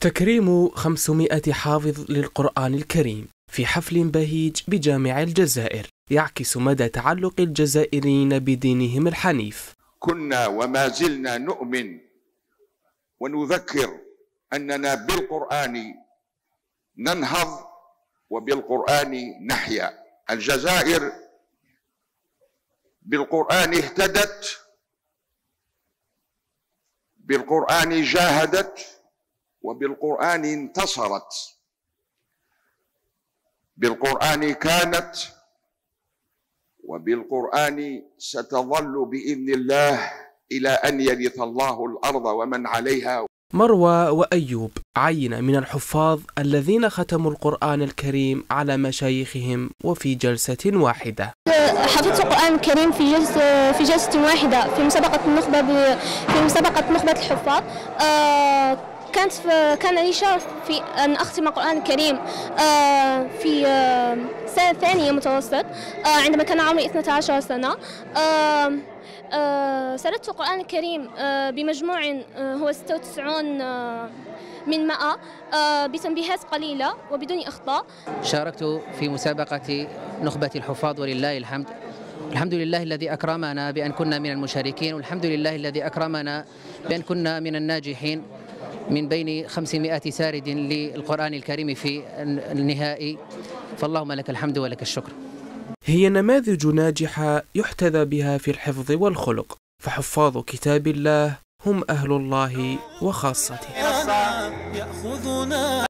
تكريم 500 حافظ للقرآن الكريم في حفل بهيج بجامع الجزائر يعكس مدى تعلق الجزائريين بدينهم الحنيف. كنا وما زلنا نؤمن ونذكر أننا بالقرآن ننهض وبالقرآن نحيا. الجزائر بالقرآن اهتدت، بالقرآن جاهدت، وبالقرآن انتصرت، بالقرآن كانت، وبالقرآن ستظل بإذن الله إلى أن يرث الله الأرض ومن عليها. مروى وأيوب عين من الحفاظ الذين ختموا القرآن الكريم على مشايخهم وفي جلسة واحدة. حفظت القرآن الكريم في جلسة واحدة في مسابقة نخبة الحفاظ. كان لي شرف في أن أختم القرآن الكريم في سنة ثانية متوسط عندما كان عمري 12 سنة. سردت القرآن الكريم بمجموع هو 96 من 100 بتنبيهات قليلة وبدون أخطاء. شاركت في مسابقة نخبة الحفاظ ولله الحمد. الحمد لله الذي أكرمنا بأن كنا من المشاركين، والحمد لله الذي أكرمنا بأن كنا من الناجحين من بين 500 سارد للقرآن الكريم في النهائي، فاللهم لك الحمد ولك الشكر. هي نماذج ناجحة يحتذى بها في الحفظ والخلق، فحفاظ كتاب الله هم أهل الله وخاصته.